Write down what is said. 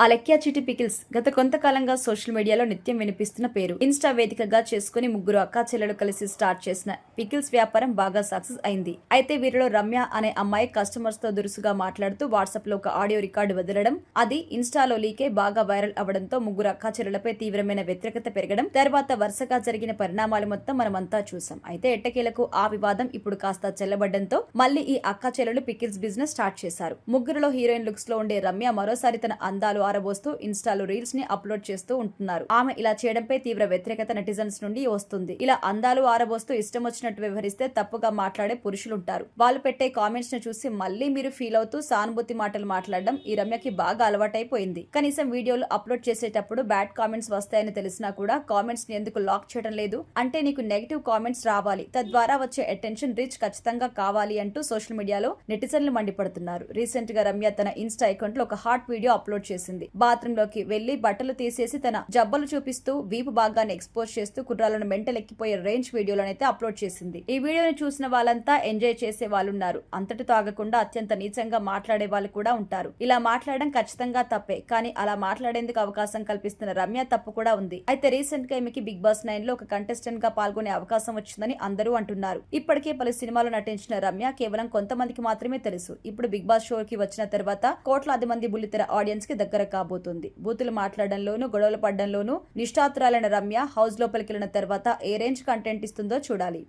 Alekhya Chitti pickles గత కొంతకాలంగా social మీడియాలో నిత్యం వినిపిస్తున్న పేరు. ఇన్స్టా వేదికగా చేసుకుని ముగ్గురు అక్కా చెల్లెలు కలిసి స్టార్ట్ చేసిన పికిల్స్ వ్యాపారం బాగా సక్సెస్ అయింది. అయితే వీరిలో రమ్య అనే అమ్మాయి కస్టమర్స్ తో దురుసుగా మాట్లాడుతూ వాట్సాప్ లో ఒక ఆడియో రికార్డు వదలడం, అది ఇన్స్టాలో లీకే బాగా వైరల్ అవడంతో ముగ్గురు అక్కా చెల్లెలపై తీవ్రమైన వ్యతిరేకత పెరగడం, తర్వాత వరుసగా జరిగిన పరిణామాలు మొత్తం మనమంతా చూసాం. అయితే ఎట్టకేలకు ఆ వివాదం ఇప్పుడు కాస్త చెల్లబడ్డంతో మళ్ళీ ఈ అక్కా చెల్లెలు పికిల్స్ బిజినెస్ స్టార్ట్ చేశారు. ముగ్గురులో హీరోయిన్ లుక్స్ లో ఉండే రమ్య మరోసారి తన అందాలు ఆరబోస్తూ ఇన్స్టాలో రీల్స్ ని అప్లోడ్ చేస్తూ ఉంటున్నారు. ఆమె ఇలా చేయడంపై తీవ్ర వ్యతిరేకత నెటిజన్స్ నుండి వస్తుంది. ఇలా అందాలు ఆరబోస్తూ ఇష్టం వచ్చినట్టు వ్యవహరిస్తే తప్పుగా మాట్లాడే పురుషులుంటారు. వాళ్ళు పెట్టే కామెంట్స్ ను చూసి మళ్ళీ మీరు ఫీల్ అవుతూ సానుభూతి మాటలు మాట్లాడడం ఈ రమ్యకి బాగా అలవాటైపోయింది. కనీసం వీడియోలు అప్లోడ్ చేసేటప్పుడు బ్యాడ్ కామెంట్స్ వస్తాయని తెలిసినా కూడా కామెంట్స్ ని ఎందుకు లాక్ చేయడం లేదు అంటే నీకు నెగిటివ్ కామెంట్స్ రావాలి, తద్వారా వచ్చే అటెన్షన్ రీచ్ ఖచ్చితంగా కావాలి అంటూ సోషల్ మీడియాలో నెటిజన్లు మండిపడుతున్నారు. రీసెంట్ గా రమ్య తన ఇన్స్టా అకౌంట్ లో ఒక హాట్ వీడియో అప్లోడ్ చేసింది. బాత్రూమ్ లోకి వెళ్లి బట్టలు తీసేసి తన జబ్బలు చూపిస్తూ వీపు భాగాన్ని ఎక్స్పోజ్ చేస్తూ కుర్రాలను మెంటల్ ఎక్కిపోయే రేంజ్ వీడియోలనైతే అప్లోడ్ చేసింది. ఈ వీడియోని చూసిన వాళ్ళంతా ఎంజాయ్ చేసే వాళ్ళున్నారు. అంతటితో ఆగకుండా అత్యంత నీచంగా మాట్లాడే వాళ్ళు కూడా ఉంటారు. ఇలా మాట్లాడడం ఖచ్చితంగా తప్పే, కానీ అలా మాట్లాడేందుకు అవకాశం కల్పిస్తున్న రమ్య తప్పు కూడా ఉంది. అయితే రీసెంట్ గా ఈమెకి బిగ్ బాస్ 9 లో ఒక కంటెస్టెంట్ గా పాల్గొనే అవకాశం వచ్చిందని అందరూ అంటున్నారు. ఇప్పటికే పలు సినిమాలు నటించిన రమ్య కేవలం కొంతమందికి మాత్రమే తెలుసు. ఇప్పుడు బిగ్ బాస్ షోకి వచ్చిన తర్వాత కోట్లాది మంది బుల్లితెర ఆడియన్స్ కి దగ్గర కాబోతుంది. బూతులు మాట్లాడడంలోనూ గొడవలు పడడంలోనూ నిష్ఠాతురాలైన రమ్య హౌస్ లోపలికి వెళ్లిన తర్వాత ఏ రేంజ్ కంటెంట్ ఇస్తుందో చూడాలి.